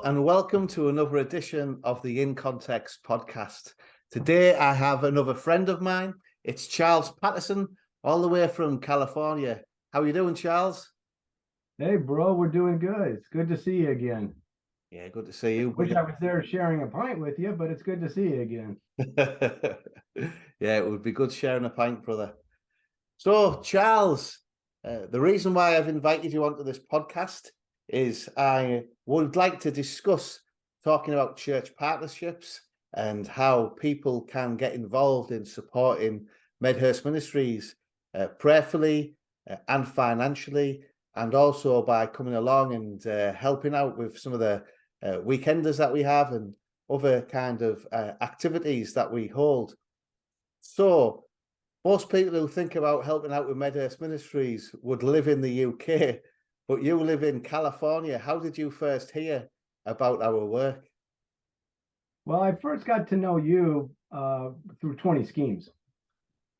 and welcome to another edition of the In Context podcast. Today, I have another friend of mine. It's Charles Patterson, all the way from California. How are you doing, Charles? Hey, bro, we're doing good. It's good to see you again. Yeah, good to see you. Wish I was there sharing a pint with you, but it's good to see you again. Yeah, it would be good sharing a pint, brother. So, Charles, the reason why I've invited you onto this podcast is I would like to discuss talking about church partnerships and how people can get involved in supporting Medhurst Ministries prayerfully and financially, and also by coming along and helping out with some of the weekenders that we have and other kind of activities that we hold. So, most people who think about helping out with Medhurst Ministries would live in the UK, but you live in California. How did you first hear about our work? Well, I first got to know you through 20 Schemes.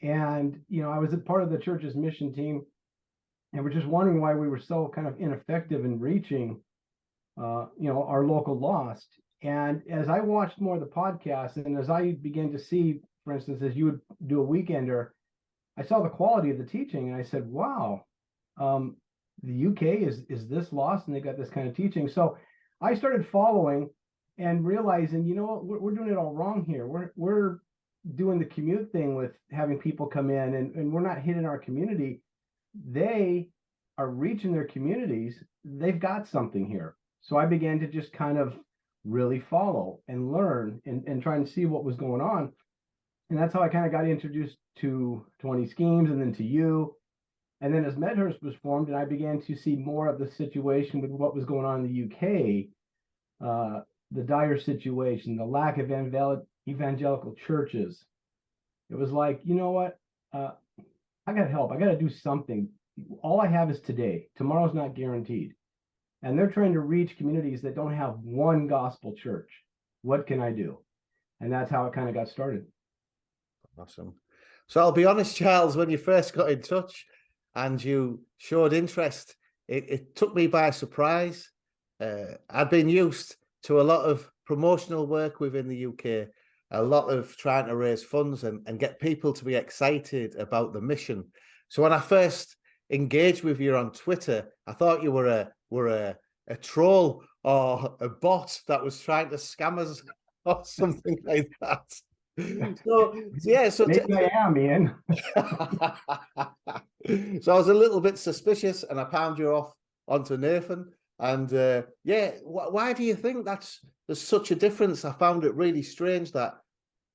And, I was a part of the church's mission team, and we're just wondering why we were so kind of ineffective in reaching, our local lost. And as I watched more of the podcast, and as I began to see, for instance, as you would do a weekender, I saw the quality of the teaching, and I said, wow, the UK is this lost, and they got this kind of teaching. So I started following and realizing, we're doing it all wrong here. We're doing the commute thing with having people come in, and we're not hitting our community. They are reaching their communities. They've got something here. So I began to just kind of really follow and learn and try and see what was going on. And that's how I kind of got introduced to 20 Schemes and then to you. And then as Medhurst was formed, and I began to see more of the situation with what was going on in the UK, the dire situation, the lack of evangelical churches. It was like, you know what? I got to help. I got to do something. All I have is today. Tomorrow's not guaranteed. And they're trying to reach communities that don't have one gospel church. What can I do? And that's how it kind of got started. Awesome. So I'll be honest, Charles, when you first got in touch and you showed interest, it took me by surprise. I'd been used to a lot of promotional work within the UK, a lot of trying to raise funds and get people to be excited about the mission. So when I first engaged with you on Twitter, I thought you were a troll or a bot that was trying to scam us or something like that. So Maybe I am, Ian. So I was a little bit suspicious, and I palmed you off onto Nathan. And why do you think there's such a difference? I found it really strange that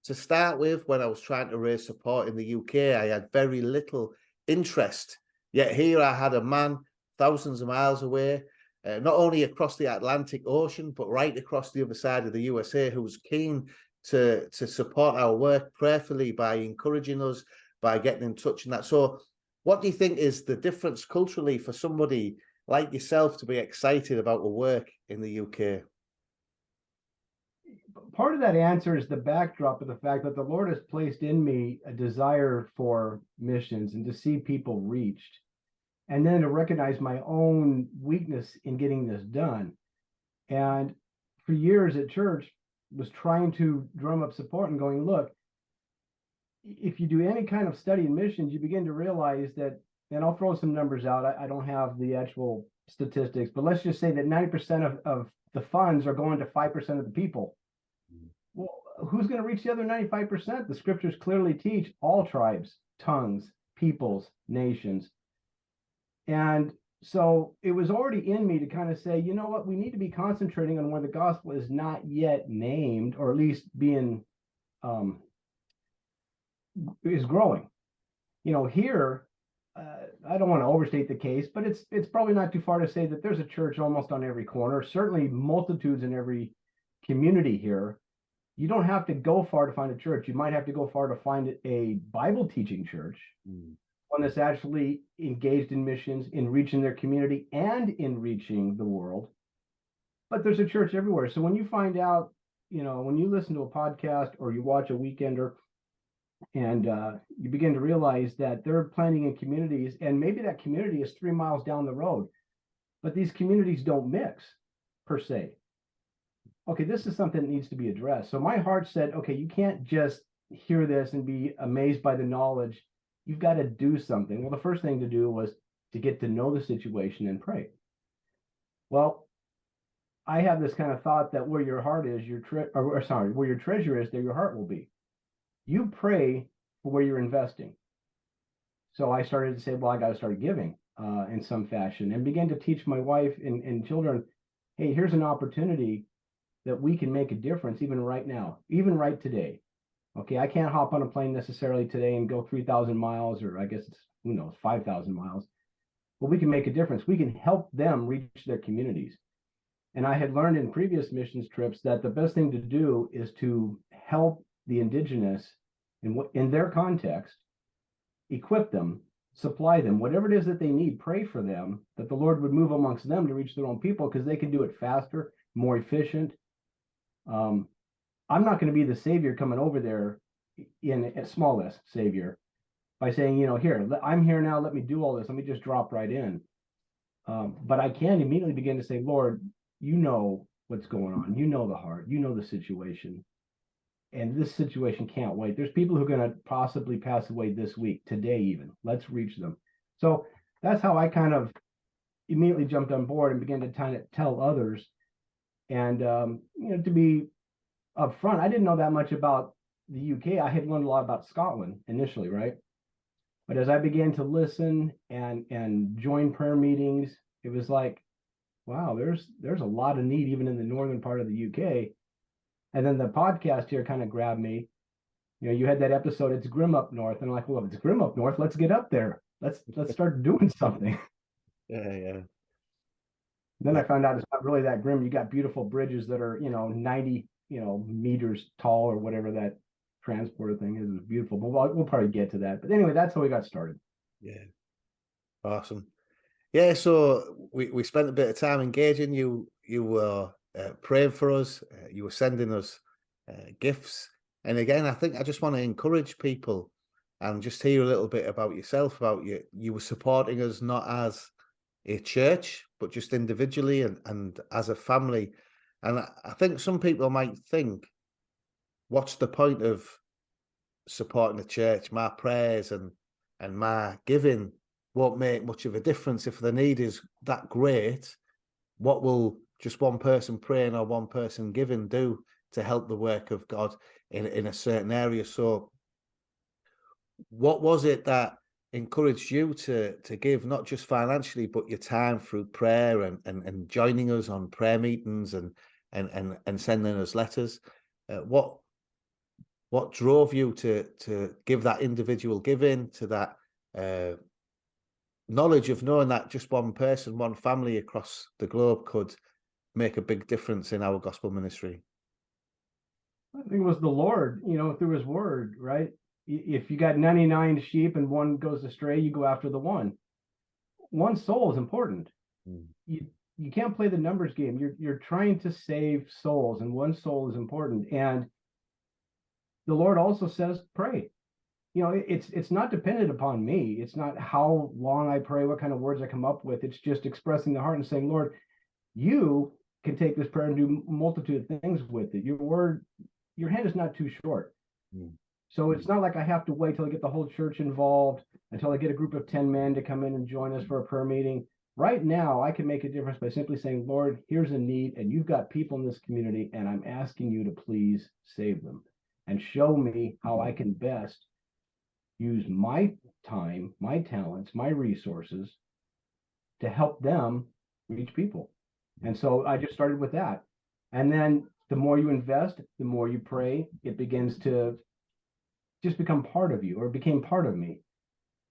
to start with, when I was trying to raise support in the UK, I had very little interest. Yet here I had a man thousands of miles away, not only across the Atlantic Ocean, but right across the other side of the USA, who was keen to support our work prayerfully by encouraging us, by getting in touch and that. So what do you think is the difference culturally for somebody like yourself to be excited about the work in the UK? Part of that answer is the backdrop of the fact that the Lord has placed in me a desire for missions and to see people reached, and then to recognize my own weakness in getting this done. And for years at church, was trying to drum up support and going, look, if you do any kind of study in missions, you begin to realize that, and I'll throw some numbers out. I don't have the actual statistics, but let's just say that 90% of the funds are going to 5% of the people. Well, who's going to reach the other 95%? The scriptures clearly teach all tribes, tongues, peoples, nations. And so it was already in me to kind of say, you know what, we need to be concentrating on where the gospel is not yet named, or at least being is growing. Here, I don't want to overstate the case, but it's probably not too far to say that there's a church almost on every corner, certainly multitudes in every community here. You don't have to go far to find a church. You might have to go far to find a Bible teaching church, one that's actually engaged in missions, in reaching their community and in reaching the world. But there's a church everywhere. So when you find out, when you listen to a podcast or you watch a weekender, and you begin to realize that they're planting in communities, and maybe that community is 3 miles down the road, but these communities don't mix per se. okay, this is something that needs to be addressed. So my heart said, okay, you can't just hear this and be amazed by the knowledge. You've got to do something. Well, the first thing to do was to get to know the situation and pray. Well, I have this kind of thought that where your heart is, where your treasure is, there your heart will be. You pray for where you're investing. So I started to say, well, I got to start giving in some fashion, and began to teach my wife and children, hey, here's an opportunity that we can make a difference even right now, even right today. Okay, I can't hop on a plane necessarily today and go 3,000 miles, or I guess it's, who knows, 5,000 miles, but we can make a difference. We can help them reach their communities. And I had learned in previous missions trips that the best thing to do is to help the indigenous in their context, equip them, supply them, whatever it is that they need, pray for them, that the Lord would move amongst them to reach their own people, because they can do it faster, more efficient. I'm not going to be the savior coming over there in a small s savior by saying, here, I'm here now, let me do all this, let me just drop right in. But I can immediately begin to say, Lord, you know what's going on, you know the heart, you know the situation, and this situation can't wait. There's people who are going to possibly pass away this week, today even. Let's reach them. So that's how I kind of immediately jumped on board and began to kind of tell others. And to be upfront, I didn't know that much about the UK. I had learned a lot about Scotland initially, right? But as I began to listen and join prayer meetings, it was like, wow, there's a lot of need even in the northern part of the UK. And then the podcast here kind of grabbed me. You had that episode, It's Grim Up North, and I'm like, well, if it's grim up north, let's get up there. Let's start doing something. Yeah. Then I found out it's not really that grim. You got beautiful bridges that are 90 meters tall, or whatever that transporter thing is. It's beautiful. But we'll probably get to that. But anyway, that's how we got started. Yeah. Awesome. Yeah, so we spent a bit of time engaging you. You were praying for us. You were sending us gifts. And again, I think I just want to encourage people and just hear a little bit about yourself, about you were supporting us not as a church, but just individually and as a family. And I think some people might think, what's the point of supporting the church? My prayers and my giving won't make much of a difference. If the need is that great, what will just one person praying or one person giving do to help the work of God in a certain area? So what was it that encouraged you to give, not just financially, but your time through prayer and joining us on prayer meetings and sending us letters? What drove you to give that individual giving, to that knowledge of knowing that just one person, one family across the globe could make a big difference in our gospel ministry? I think it was the Lord, through his word, right? If you got 99 sheep and one goes astray, you go after the one. One soul is important. You can't play the numbers game. You're trying to save souls, and one soul is important. And the Lord also says, pray. It's not dependent upon me. It's not how long I pray, what kind of words I come up with. It's just expressing the heart and saying, Lord, you can take this prayer and do a multitude of things with it. Your hand is not too short. So it's not like I have to wait till I get the whole church involved, until I get a group of 10 men to come in and join us for a prayer meeting. Right now, I can make a difference by simply saying, Lord, here's a need, and you've got people in this community, and I'm asking you to please save them and show me how I can best use my time, my talents, my resources to help them reach people. And so I just started with that. And then the more you invest, the more you pray, it begins to just become part of you, or it became part of me,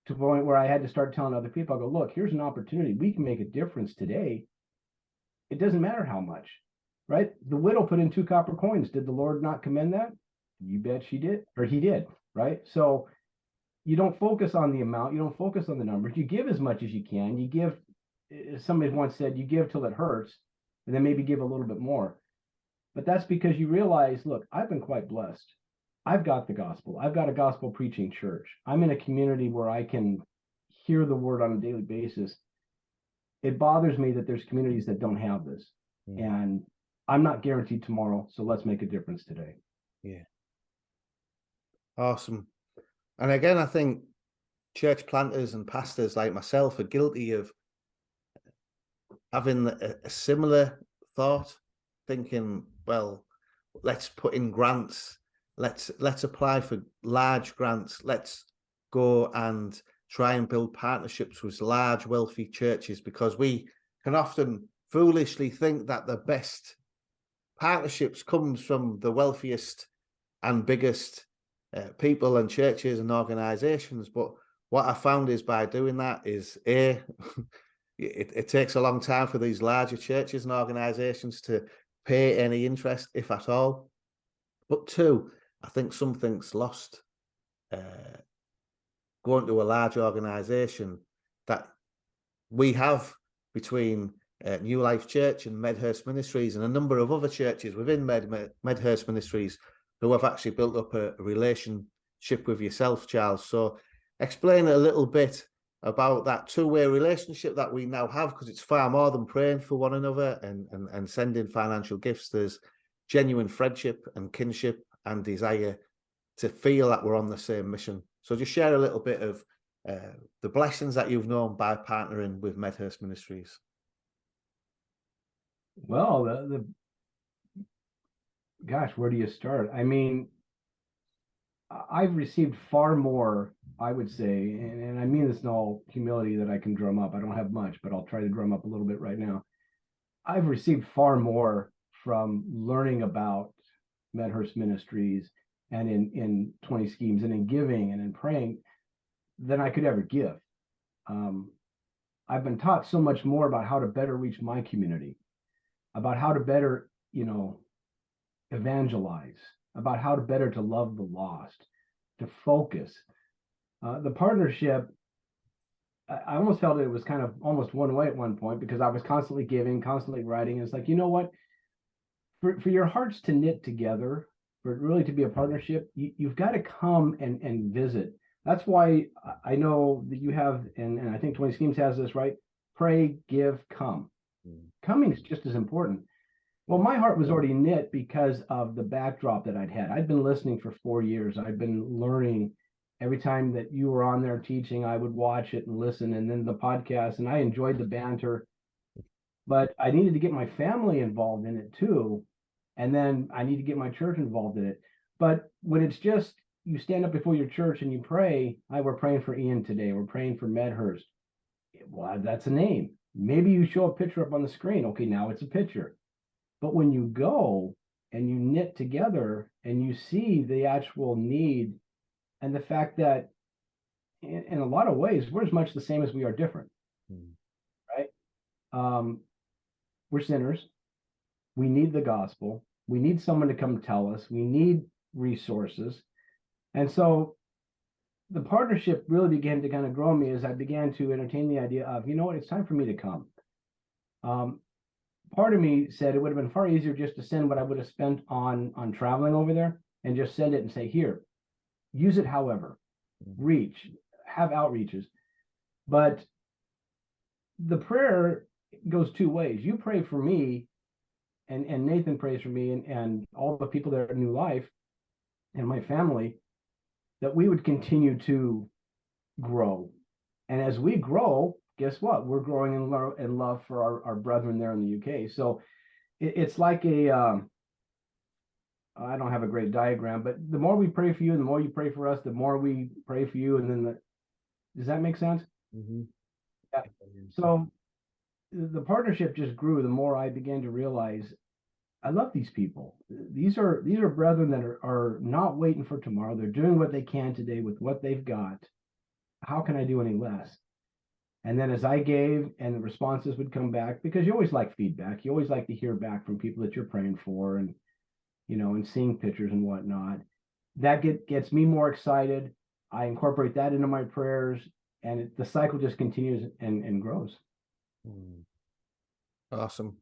to the point where I had to start telling other people, I go, look, here's an opportunity. We can make a difference today. It doesn't matter how much, right? The widow put in 2 copper coins. Did the Lord not commend that? You bet she did, or he did, right? So you don't focus on the amount. You don't focus on the numbers. You give as much as you can. You give, somebody once said, you give till it hurts, and then maybe give a little bit more. But that's because you realize, look, I've been quite blessed. I've got the gospel. I've got a gospel preaching church. I'm in a community where I can hear the word on a daily basis. It bothers me that there's communities that don't have this. And I'm not guaranteed tomorrow, so let's make a difference today. Yeah. Awesome. And again, I think church planters and pastors like myself are guilty of having a similar thought, thinking, well, let's put in grants, let's apply for large grants, let's go and try and build partnerships with large wealthy churches, because we can often foolishly think that the best partnerships comes from the wealthiest and biggest people and churches and organizations. But what I found is, by doing that, is it takes a long time for these larger churches and organizations to pay any interest, if at all. But two, I think something's lost going to a large organization that we have between New Life Church and Medhurst Ministries and a number of other churches within Medhurst Ministries who have actually built up a relationship with yourself, Charles. So explain a little bit about that two-way relationship that we now have, because it's far more than praying for one another and sending financial gifts. There's genuine friendship and kinship and desire to feel that we're on the same mission. So just share a little bit of the blessings that you've known by partnering with Medhurst Ministries. Well, gosh, where do you start? I mean, I've received far more, I would say, and I mean this in all humility that I can drum up. I don't have much, but I'll try to drum up a little bit right now. I've received far more from learning about Medhurst Ministries and in 20 schemes and in giving and in praying than I could ever give. I've been taught so much more about how to better reach my community, about how to better, evangelize, about how to better to love the lost, to focus. The partnership, I almost felt it was kind of almost one way at one point, because I was constantly giving, constantly writing. And it's like, you know what? For your hearts to knit together, for it really to be a partnership, you've got to come and visit. That's why I know that you have, and I think 20 Schemes has this, right? Pray, give, come. Coming is just as important. Well, my heart was already knit because of the backdrop that I'd had. I'd been listening for 4 years. I'd been learning. Every time that you were on there teaching, I would watch it and listen, and then the podcast, and I enjoyed the banter. But I needed to get my family involved in it too. And then I need to get my church involved in it. But when it's just, you stand up before your church and you pray, we're praying for Ian today. We're praying for Medhurst. Well, that's a name. Maybe you show a picture up on the screen. Okay, now it's a picture. But when you go and you knit together and you see the actual need and the fact that in a lot of ways, we're as much the same as we are different, right? We're sinners. We need the gospel. We need someone to come tell us. We need resources. And so the partnership really began to kind of grow me as I began to entertain the idea of, you know what, it's time for me to come. Part of me said it would have been far easier just to send what I would have spent on traveling over there and just send it and say, here, use it however, reach, have outreaches. But the prayer goes two ways. You pray for me, and Nathan prays for me and all the people that are in New Life and my family, that we would continue to grow. And as we grow, guess what? We're growing in love for our brethren there in the UK. So it's like I don't have a great diagram, but the more we pray for you, the more you pray for us, the more we pray for you. And then does that make sense? Mm-hmm. Yeah. So the partnership just grew the more I began to realize I love these people. These are brethren that are not waiting for tomorrow. They're doing what they can today with what they've got. How can I do any less? And then as I gave and the responses would come back, because you always like feedback. You always like to hear back from people that you're praying for and, and seeing pictures and whatnot. That gets me more excited. I incorporate that into my prayers, and the cycle just continues and grows. Awesome.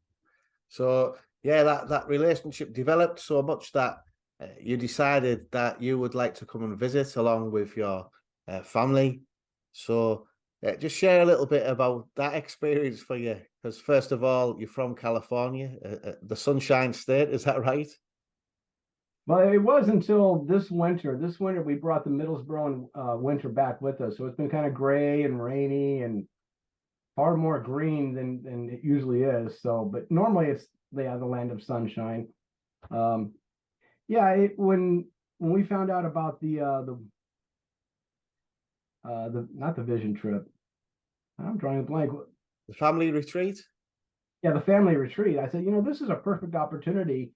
So yeah, that relationship developed so much that you decided that you would like to come and visit along with your family. So just share a little bit about that experience for you, because first of all, you're from California, the Sunshine State. Is that right? Well, it was until this winter. This winter, we brought the Middlesbrough winter back with us. So it's been kind of gray and rainy and far more green than it usually is. So, but normally it's the land of sunshine. Yeah, when we found out about the not the vision trip, I'm drawing a blank. The family retreat? Yeah, the family retreat. I said, this is a perfect opportunity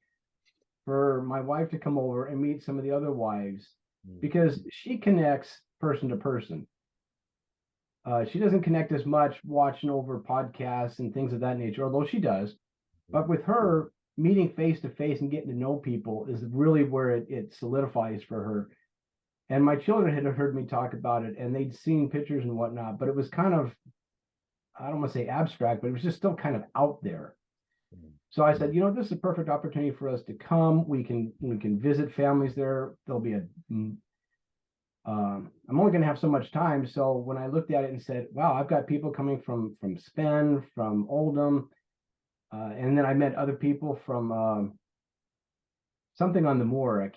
for my wife to come over and meet some of the other wives because she connects person to person. She doesn't connect as much watching over podcasts and things of that nature, although she does. But with her, meeting face to face and getting to know people is really where it solidifies for her. And my children had heard me talk about it, and they'd seen pictures and whatnot, but it was kind of, I don't want to say abstract, but it was just still kind of out there. So I said, this is a perfect opportunity for us to come. We can visit families there. There'll be I'm only going to have so much time. So when I looked at it and said, wow, I've got people coming from Spen, from Oldham, and then I met other people from something on the moor.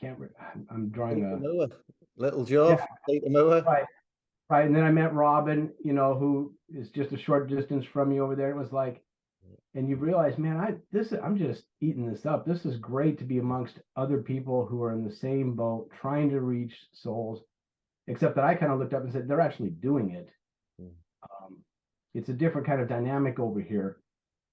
I'm drawing a Little Joe, yeah, right. And then I met Robin, who is just a short distance from you over there. It was like, and you realize, man, I'm just eating this up. This is great to be amongst other people who are in the same boat, trying to reach souls. Except that I kind of looked up and said, they're actually doing it. It's a different kind of dynamic over here,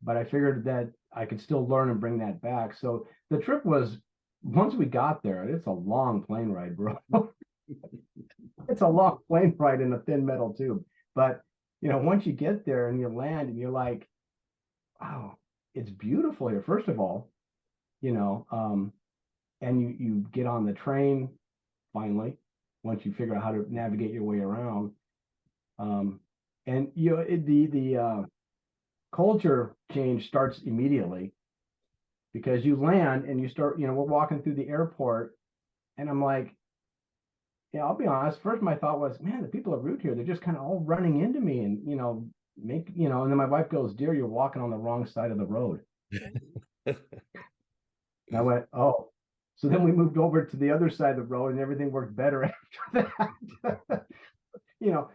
but I figured that I could still learn and bring that back. So the trip was, once we got there, it's a long plane ride, bro. It's a long plane ride in a thin metal tube. But, once you get there and you land and you're like, wow, it's beautiful here, first of all, and you get on the train finally, once you figure out how to navigate your way around. And the culture change starts immediately because you land and you start, we're walking through the airport and I'm like, I'll be honest. First, my thought was, man, the people are rude here. They're just kind of all running into me and, and then my wife goes, dear, you're walking on the wrong side of the road. And I went, oh. So then we moved over to the other side of the road and everything worked better after that.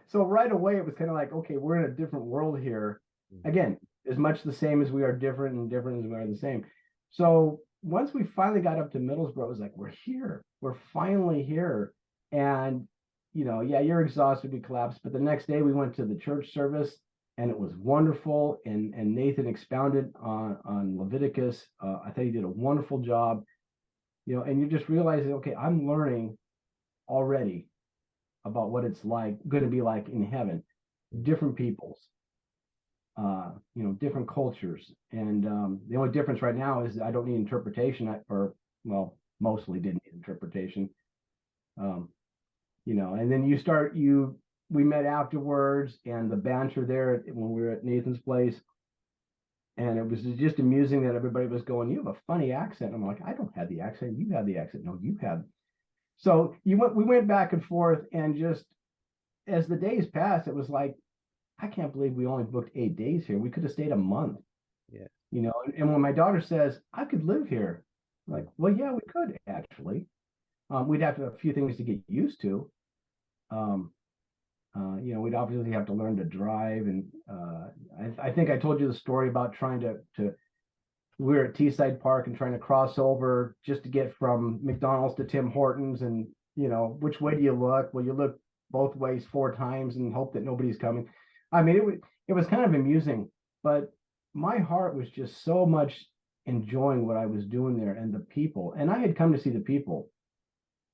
So right away it was kind of like, okay, we're in a different world here. Again, as much the same as we are different and different as we are the same. So once we finally got up to Middlesbrough, it was like, we're here. We're finally here. And, yeah, you're exhausted, we collapsed. But the next day we went to the church service and it was wonderful. And Nathan expounded on Leviticus. I thought he did a wonderful job. And you're just realizing, okay, I'm learning already about what it's going to be like in heaven, different peoples, different cultures. And the only difference right now is I don't need interpretation mostly didn't need interpretation. And then we met afterwards and the banter there when we were at Nathan's place. And it was just amusing that everybody was going, you have a funny accent. I'm like, I don't have the accent. You have the accent. No, you have. So we went back and forth, and just as the days passed, it was like, I can't believe we only booked 8 days here. We could have stayed a month. Yeah. And when my daughter says, I could live here, I'm like, well, yeah, we could actually. We'd have to have a few things to get used to. We'd obviously have to learn to drive. And I think I told you the story about trying to we were at Teesside Park and trying to cross over just to get from McDonald's to Tim Hortons. And, which way do you look? Well, you look both ways 4 times and hope that nobody's coming. I mean, it was kind of amusing, but my heart was just so much enjoying what I was doing there and the people. And I had come to see the people,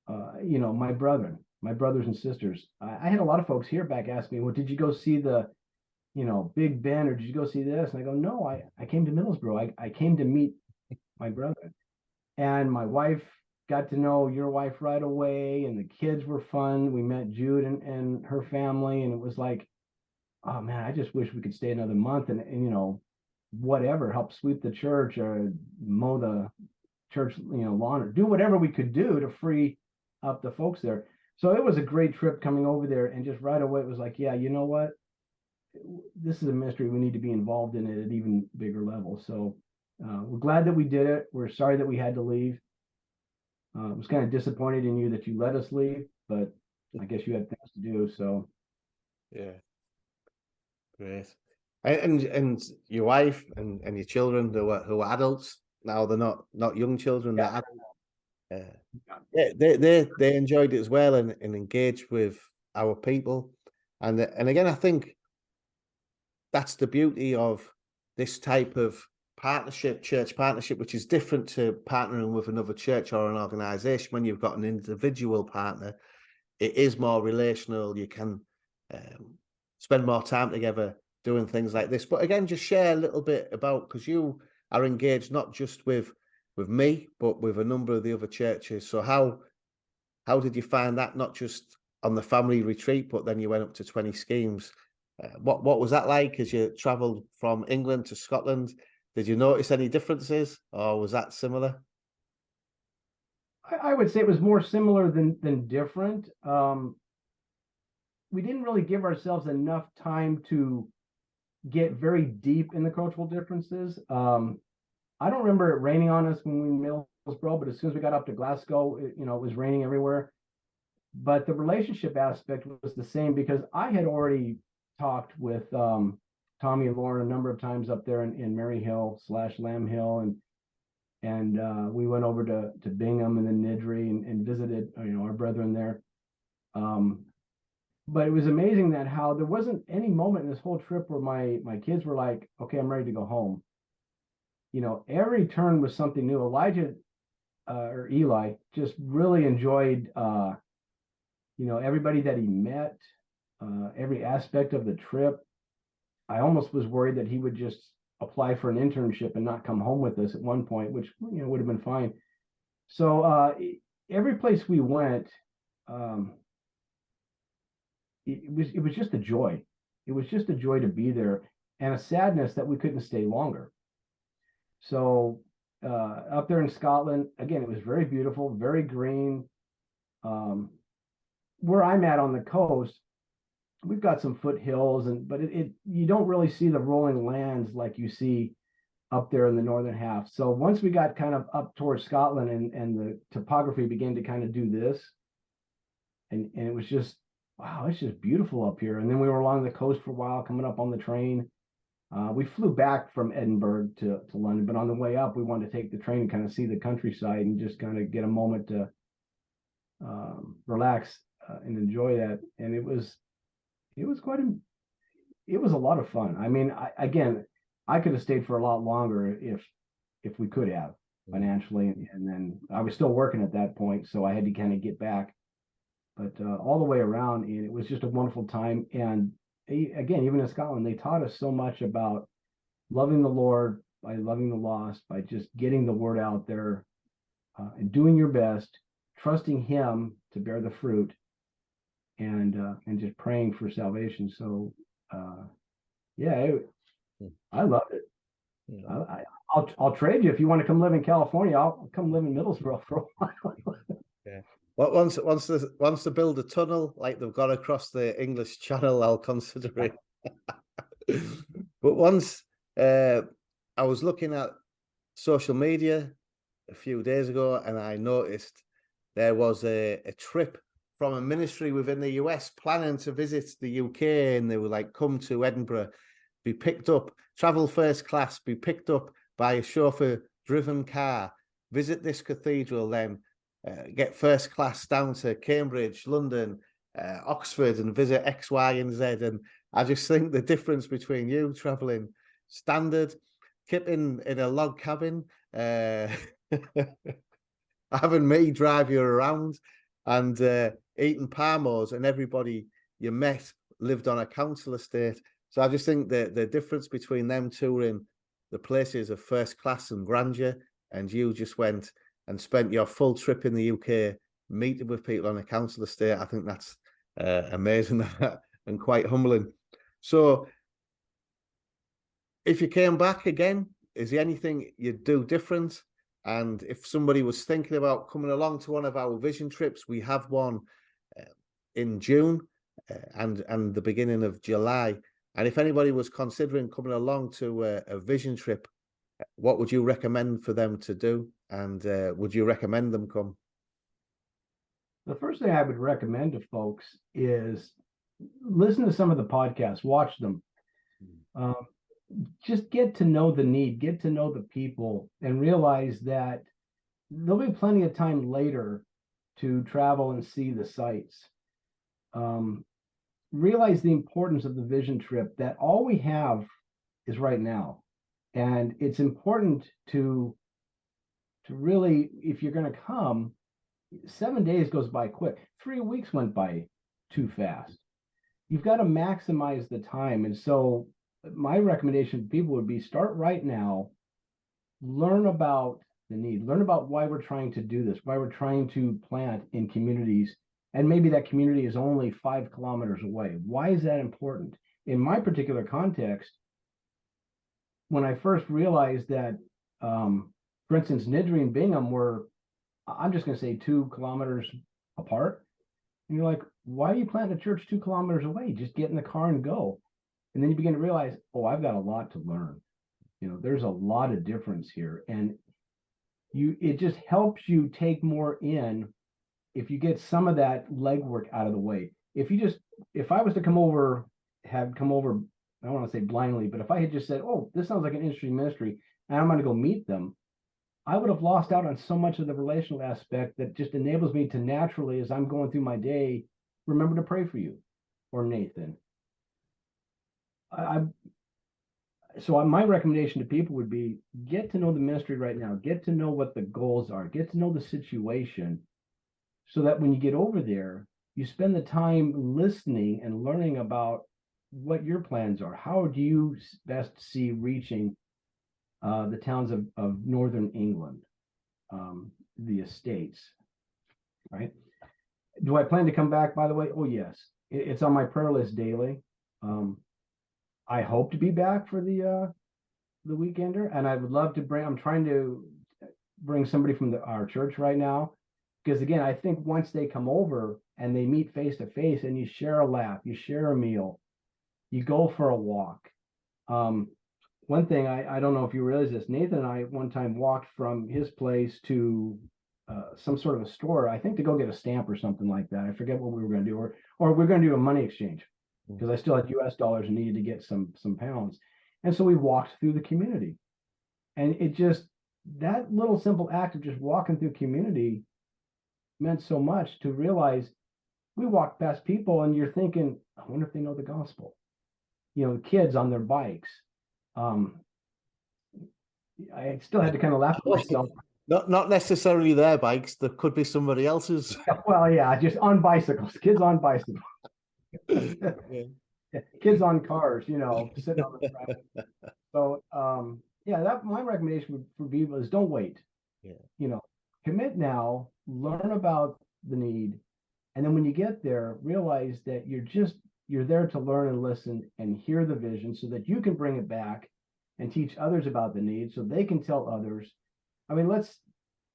my brothers and sisters. I had a lot of folks here back asking me, well, did you go see the, Big Ben, or did you go see this? And I go, no, I came to Middlesbrough. I came to meet my brother. And my wife got to know your wife right away, and the kids were fun. We met Jude and her family, and it was like, oh man, I just wish we could stay another month and whatever, help sweep the church or mow the church, lawn, or do whatever we could do to free up the folks there. So it was a great trip coming over there, and just right away it was like, yeah, you know what? this is a ministry we need to be involved in at an even bigger level. So we're glad that we did it. We're sorry that we had to leave. I was kind of disappointed in you that you let us leave, but I guess you had things to do. So Yeah, great. And your wife and your children who are adults now, they're not young children, they're adults. Yeah, they enjoyed it as well and engaged with our people. And again, I think that's the beauty of this type of partnership, church partnership, which is different to partnering with another church or an organization. When you've got an individual partner, it is more relational. You can spend more time together doing things like this. But again, just share a little bit about, because you are engaged not just with me, but with a number of the other churches. So how did you find that, not just on the family retreat, but then you went up to 20 schemes? What was that like as you travelled from England to Scotland? Did you notice any differences, or was that similar? I would say it was more similar than different. We didn't really give ourselves enough time to get very deep in the cultural differences. I don't remember it raining on us when we were in Middlesbrough, but as soon as we got up to Glasgow, it was raining everywhere. But the relationship aspect was the same, because I had already talked with Tommy and Lauren a number of times up there in Maryhill / Lamb Hill, and we went over to Bingham and then Niddry and visited our brethren there. But it was amazing that how there wasn't any moment in this whole trip where my kids were like, okay, I'm ready to go home. Every turn was something new. Elijah or Eli just really enjoyed everybody that he met, every aspect of the trip. I almost was worried that he would just apply for an internship and not come home with us at one point, which would have been fine. So every place we went, it was just a joy. It was just a joy to be there, and a sadness that we couldn't stay longer. So up there in Scotland, again, it was very beautiful, very green. Where I'm at on the coast, we've got some foothills, but you don't really see the rolling lands like you see up there in the northern half. So once we got kind of up towards Scotland and the topography began to kind of do this, and it was just, wow, it's just beautiful up here. And then we were along the coast for a while, coming up on the train. We flew back from Edinburgh to London, but on the way up, we wanted to take the train and kind of see the countryside and just kind of get a moment to relax and enjoy that. And it was a lot of fun. I mean, I could have stayed for a lot longer if we could have financially, and then I was still working at that point, so I had to kind of get back. But all the way around, and it was just a wonderful time. And again, even in Scotland, they taught us so much about loving the Lord by loving the lost, by just getting the word out there and doing your best, trusting Him to bear the fruit, and just praying for salvation. So I loved it. Yeah. I'll trade you if you want to come live in California. I'll come live in Middlesbrough for a while. Yeah. Well, once they build a tunnel like they've got across the English Channel, I'll consider it. But once I was looking at social media a few days ago, and I noticed there was a trip from a ministry within the US planning to visit the UK, and they were like, come to Edinburgh, be picked up, travel first class, be picked up by a chauffeur-driven car, visit this cathedral, then get first class down to Cambridge, London, Oxford, and visit X, Y, and Z. And I just think the difference between you traveling standard, Kip in a log cabin, having me drive you around, and eating palmos, and everybody you met lived on a council estate. So I just think that the difference between them touring the places of first class and grandeur, and you just went and spent your full trip in the UK meeting with people on a council estate, I think that's amazing and quite humbling. So if you came back again, is there anything you'd do different? And if somebody was thinking about coming along to one of our vision trips, we have one in June and the beginning of July. And if anybody was considering coming along to a vision trip, what would you recommend for them to do? And would you recommend them come? The first thing I would recommend to folks is listen to some of the podcasts, watch them. Just get to know the need, get to know the people, and realize that there'll be plenty of time later to travel and see the sights. Realize the importance of the vision trip, that all we have is right now. And it's important to really, if you're going to come, 7 days goes by quick. 3 weeks went by too fast. You've got to maximize the time. And so my recommendation to people would be start right now, learn about the need, learn about why we're trying to do this, why we're trying to plant in communities. And maybe that community is only 5 kilometers away. Why is that important? In my particular context, when I first realized that, for instance, Niddry and Bingham were, I'm just going to say 2 kilometers apart. And you're like, why are you planting a church 2 kilometers away? Just get in the car and go. And then you begin to realize, oh, I've got a lot to learn. There's a lot of difference here. And it just helps you take more in if you get some of that legwork out of the way. If I was to come over, I don't want to say blindly, but if I had just said, oh, this sounds like an interesting ministry, and I'm going to go meet them, I would have lost out on so much of the relational aspect that just enables me to naturally, as I'm going through my day, remember to pray for you or Nathan. So my recommendation to people would be, get to know the ministry right now, get to know what the goals are, get to know the situation, so that when you get over there, you spend the time listening and learning about what your plans are. How do you best see reaching the towns of northern England, the estates, right? Do I plan to come back, by the way? Oh, yes. It's on my prayer list daily. I hope to be back for the weekender, and I would love to I'm trying to bring somebody from our church right now, because again, I think once they come over and they meet face to face and you share a laugh, you share a meal, you go for a walk. One thing, I don't know if you realize this, Nathan and I one time walked from his place to some sort of a store, I think to go get a stamp or something like that. I forget what we were going to do, or we're going to do a money exchange, because I still had US dollars and needed to get some pounds. And so we walked through the community, and that little simple act of just walking through community meant so much, to realize we walked past people and you're thinking, I wonder if they know the gospel. Kids on their bikes. I still had to kind of laugh at myself. Not necessarily their bikes. There could be somebody else's. Well, yeah, just on bicycles, kids on bicycles. Yeah. Kids on cars, sitting on the front. So, my recommendation for people is don't wait. Yeah. Commit now, learn about the need, and then when you get there, realize that you're there to learn and listen and hear the vision, so that you can bring it back and teach others about the need, so they can tell others. I mean, let's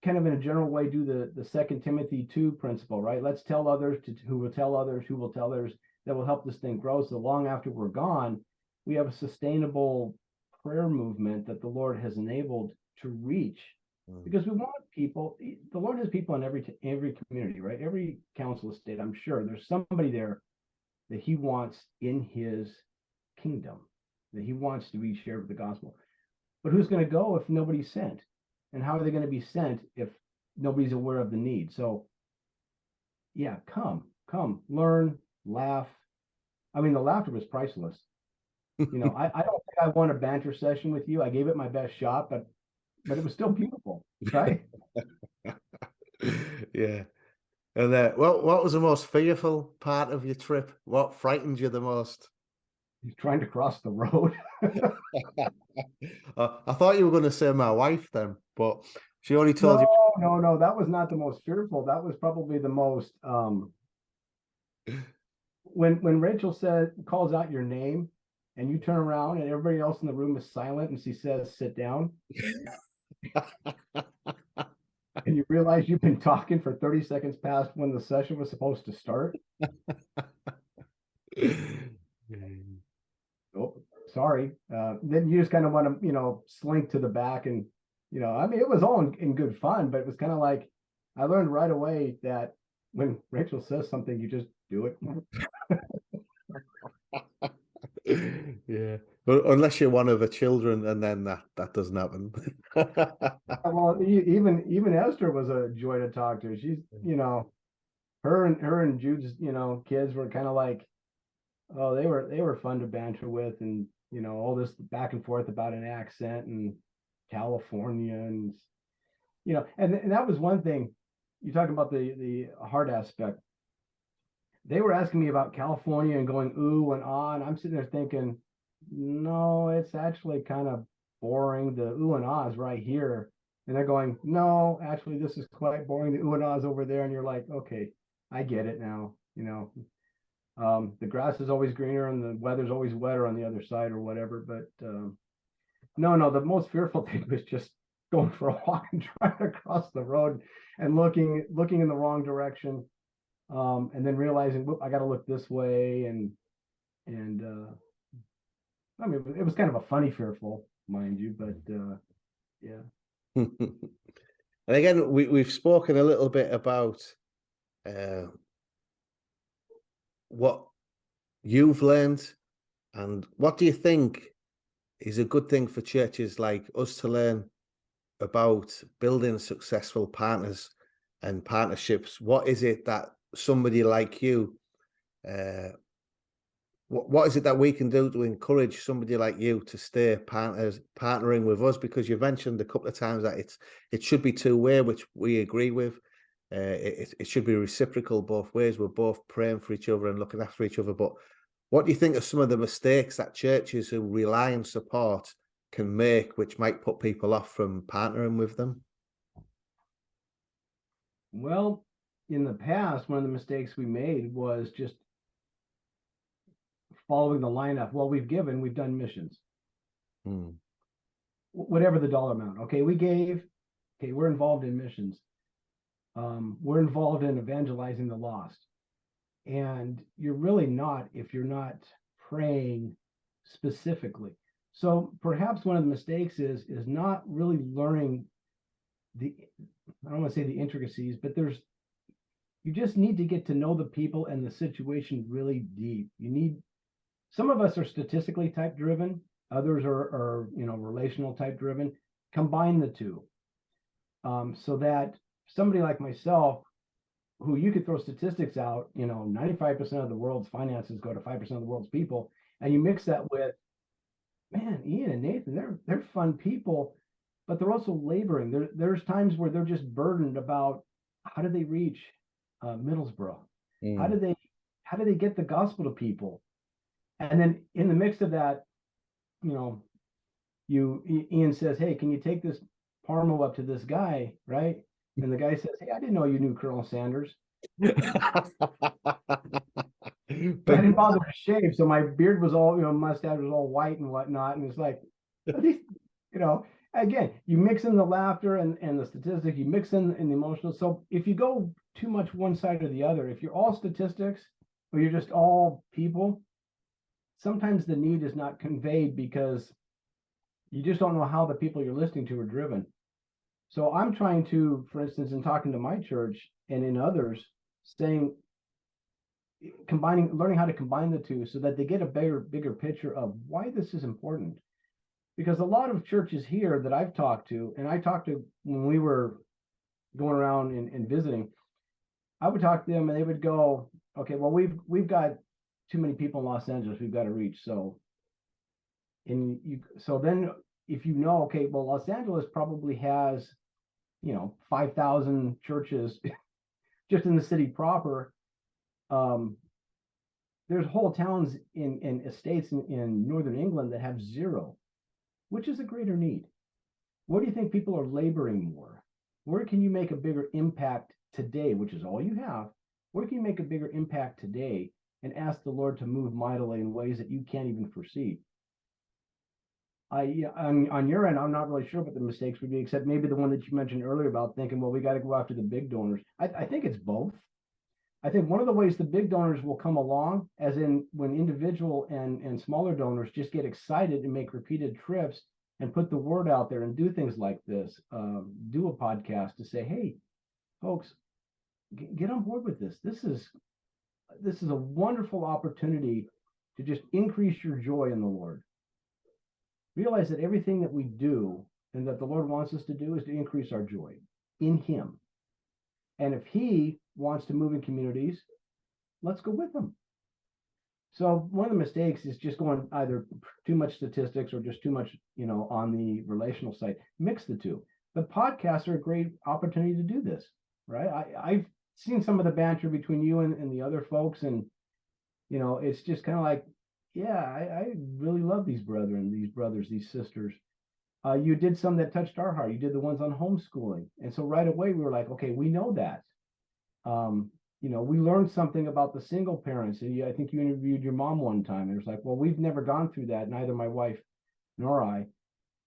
kind of in a general way do the 2 Timothy 2 principle, right? Let's tell others who will tell others who will tell others, that will help this thing grow. So long after we're gone, we have a sustainable prayer movement that the Lord has enabled to reach. Because we want people, the Lord has people in every community, right? Every council estate, I'm sure there's somebody there that he wants in his kingdom, that he wants to be shared with the gospel. But who's going to go if nobody's sent? And how are they going to be sent if nobody's aware of the need? So yeah, come, learn, laugh. I mean, the laughter was priceless. I don't think I won a banter session with you. I gave it my best shot, but it was still beautiful, right? Yeah. And what was the most fearful part of your trip? What frightened you the most? He's trying to cross the road. I thought you were going to say my wife then, but she only told you. No, that was not the most fearful. That was probably the most, when Rachel calls out your name and you turn around and everybody else in the room is silent and she says, sit down. And you realize you've been talking for 30 seconds past when the session was supposed to start. sorry. Then you just kind of want to, slink to the back and, I mean, it was all in good fun, but it was kind of like, I learned right away that when Rachel says something, you just do it. Yeah, but unless you're one of the children, and then that doesn't happen. Well, even Esther was a joy to talk to. She's, her and Jude's, kids were kind of like, oh, they were fun to banter with, and all this back and forth about an accent and California, and and that was one thing. You talk about the hard aspect. They were asking me about California and going ooh and ah, and I'm sitting there thinking, no, it's actually kind of boring. The ooh and ah is right here. And they're going, no, actually, this is quite boring. The ooh and ah is over there. And you're like, okay, I get it now. The grass is always greener and the weather's always wetter on the other side or whatever. But no, the most fearful thing was just going for a walk and trying to cross the road and looking in the wrong direction. And then realizing, whoop, I got to look this way. And I mean, it was kind of a funny fearful, mind you, but yeah. And again, we've spoken a little bit about what you've learned, and what do you think is a good thing for churches like us to learn about building successful partners and partnerships? What is it that somebody like you, what is it that we can do to encourage somebody like you to stay partnering with us? Because you've mentioned a couple of times that it should be two-way, which we agree with. It should be reciprocal both ways. We're both praying for each other and looking after each other. But what do you think are some of the mistakes that churches who rely on support can make, which might put people off from partnering with them? Well, in the past, one of the mistakes we made was just following the lineup. Well, we've done missions. Whatever the dollar amount. Okay, we gave. Okay, we're involved in missions. We're involved in evangelizing the lost. And you're really not if you're not praying specifically. So perhaps one of the mistakes is not really learning I don't want to say the intricacies, but you just need to get to know the people and the situation really deep. Some of us are statistically type driven, others are relational type driven. Combine the two, so that somebody like myself, who you could throw statistics out, 95% of the world's finances go to 5% of the world's people, and you mix that with, man, Ian and Nathan, they're fun people, but they're also laboring. There's times where they're just burdened about how do they reach Middlesbrough? How do they get the gospel to people? And then in the mix of that, Ian says, hey, can you take this Parmo up to this guy, right? And the guy says, hey, I didn't know you knew Colonel Sanders. But I didn't bother to shave, so my beard was all, mustache was all white and whatnot. And it's like, at least, again, you mix in the laughter and the statistic, you mix in the emotional. So if you go too much one side or the other, if you're all statistics or you're just all people, sometimes the need is not conveyed because you just don't know how the people you're listening to are driven. So I'm trying to, for instance, in talking to my church and in others, learning how to combine the two so that they get a bigger picture of why this is important. Because a lot of churches here that I've talked to, and I talked to when we were going around and visiting, I would talk to them and they would go, okay, well, we've got too many people in Los Angeles we've got to reach. So then if okay, well, Los Angeles probably has 5,000 churches just in the city proper. There's whole towns in estates in northern England that have zero. Which is a greater need? Where do you think people are laboring more? Where can you make a bigger impact today, which is all you have? Where can you make a bigger impact today and ask the Lord to move mightily in ways that you can't even foresee? On your end, I'm not really sure what the mistakes would be, except maybe the one that you mentioned earlier about thinking, well, we got to go after the big donors. I think it's both. I think one of the ways the big donors will come along, as in when individual and smaller donors just get excited and make repeated trips and put the word out there and do things like this, do a podcast to say, hey, folks, get on board with this. This is a wonderful opportunity to just increase your joy in the Lord. Realize that everything that we do and that the Lord wants us to do is to increase our joy in Him. And if He wants to move in communities, let's go with Him. So one of the mistakes is just going either too much statistics or just too much, on the relational side. Mix the two. The podcasts are a great opportunity to do this, right? I've seen some of the banter between you and the other folks, and it's just kind of like, yeah, I really love these brethren, these brothers, these sisters. You did some that touched our heart. You did the ones on homeschooling. And so right away we were like, okay, we know that. We learned something about the single parents. And I think you interviewed your mom one time. And it was like, well, we've never gone through that, neither my wife nor I.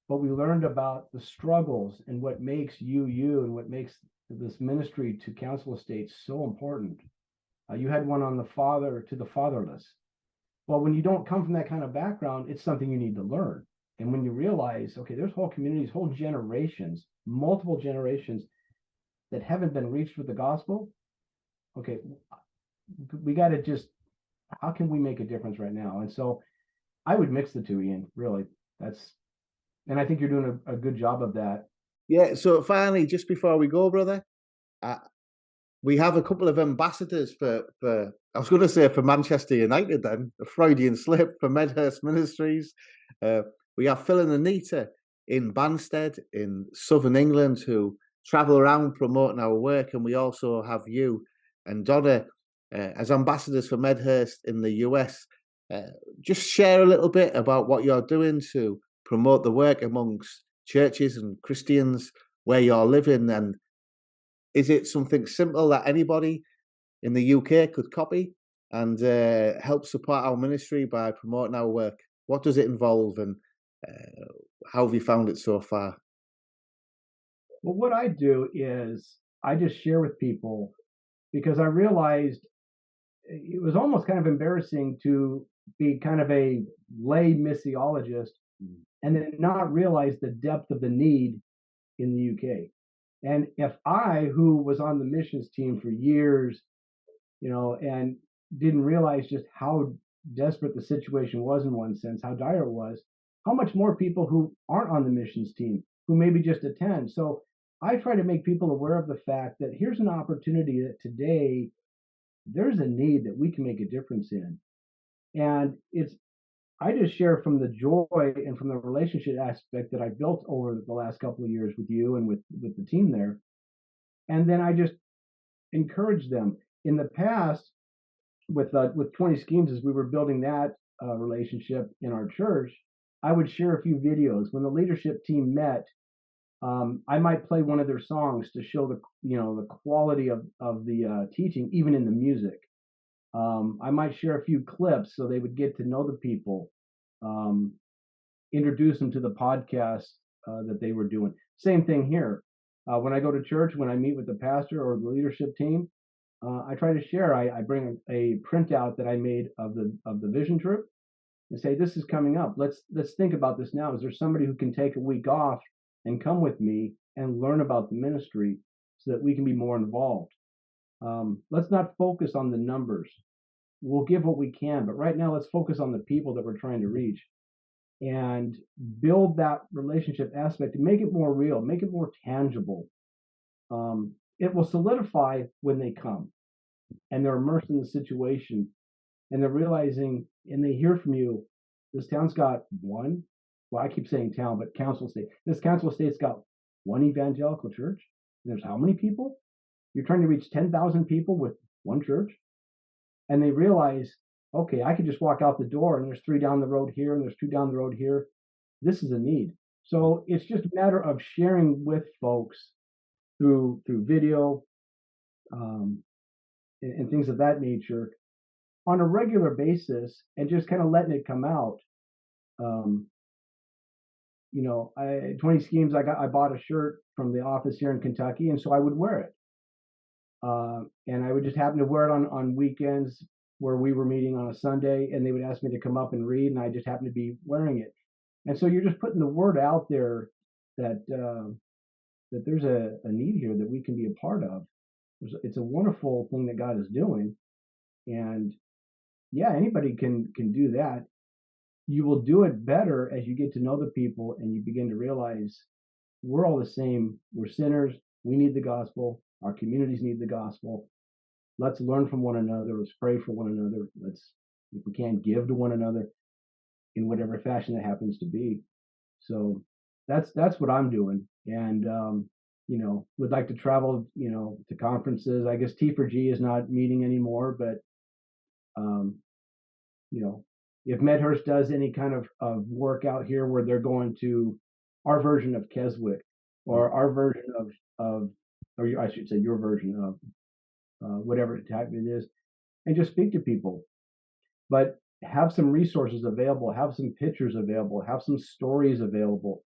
But we learned about the struggles and what makes you and what makes this ministry to council estates so important. You had one on the father to the fatherless. Well, when you don't come from that kind of background, it's something you need to learn. And when you realize, okay, there's whole communities, whole generations, multiple generations that haven't been reached with the gospel, okay, we got to just, how can we make a difference right now? And so I would mix the two, Ian, really. And I think you're doing a good job of that. Yeah, so finally, just before we go, brother, we have a couple of ambassadors for I was going to say for Manchester United then, a Freudian slip, for Medhurst Ministries. We have Phil and Anita in Banstead in southern England who travel around promoting our work, and we also have you and Donna as ambassadors for Medhurst in the US. Just share a little bit about what you're doing to promote the work amongst churches and Christians where you're living, and is it something simple that anybody in the UK could copy and help support our ministry by promoting our work? What does it involve, and how have you found it so far? Well, what I do is I just share with people, because I realized it was almost kind of embarrassing to be kind of a lay missiologist and then not realize the depth of the need in the UK. And if I, who was on the missions team for years, and didn't realize just how desperate the situation was in one sense, how dire it was, how much more people who aren't on the missions team, who maybe just attend. So I try to make people aware of the fact that here's an opportunity that today there's a need that we can make a difference in. And I just share from the joy and from the relationship aspect that I built over the last couple of years with you and with the team there. And then I just encourage them. In the past, with 20 Schemes, as we were building that relationship in our church, I would share a few videos. When the leadership team met, I might play one of their songs to show the quality of the teaching, even in the music. I might share a few clips so they would get to know the people, introduce them to the podcast that they were doing. Same thing here. When I go to church, when I meet with the pastor or the leadership team, I try to share. I bring a printout that I made of the vision trip and say, this is coming up. Let's think about this now. Is there somebody who can take a week off and come with me and learn about the ministry so that we can be more involved? Let's not focus on the numbers. We'll give what we can, but right now let's focus on the people that we're trying to reach and build that relationship aspect and make it more real, make it more tangible. It will solidify when they come and they're immersed in the situation and they're realizing, and they hear from you, this town's got one, well, I keep saying town, but council estate. This council estate's got one evangelical church. And there's how many people? You're trying to reach 10,000 people with one church. And they realize, okay, I could just walk out the door and there's 3 down the road here and there's 2 down the road here. This is a need. So it's just a matter of sharing with folks through video and things of that nature on a regular basis, and just kind of letting it come out. 20 Schemes, I bought a shirt from the office here in Kentucky, and so I would wear it. And I would just happen to wear it on weekends where we were meeting on a Sunday, and they would ask me to come up and read, and I just happened to be wearing it. And so you're just putting the word out there that that there's a need here that we can be a part of. It's a wonderful thing that God is doing, and yeah, anybody can do that. You will do it better as you get to know the people and you begin to realize we're all the same. We're sinners. We need the gospel. Our communities need the gospel. Let's learn from one another. Let's pray for one another. Let's, if we can, give to one another in whatever fashion it happens to be. So that's what I'm doing, and would like to travel, to conferences. I guess T4G is not meeting anymore, but um, if Medhurst does any kind of work out here where they're going to our version of Keswick or our version or I should say your version of whatever type it is, and just speak to people, but have some resources available, have some pictures available, have some stories available,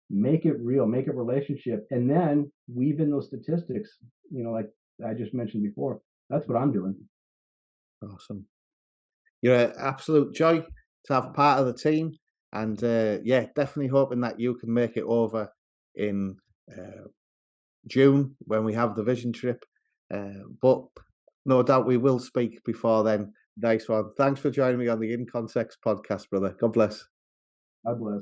make it real, make it relationship, and then weave in those statistics, like I just mentioned before. That's what I'm doing. Awesome. You're an absolute joy to have part of the team. And definitely hoping that you can make it over in June when we have the vision trip. But no doubt we will speak before then. Nice one. Thanks for joining me on the In Context podcast, brother. God bless. God bless.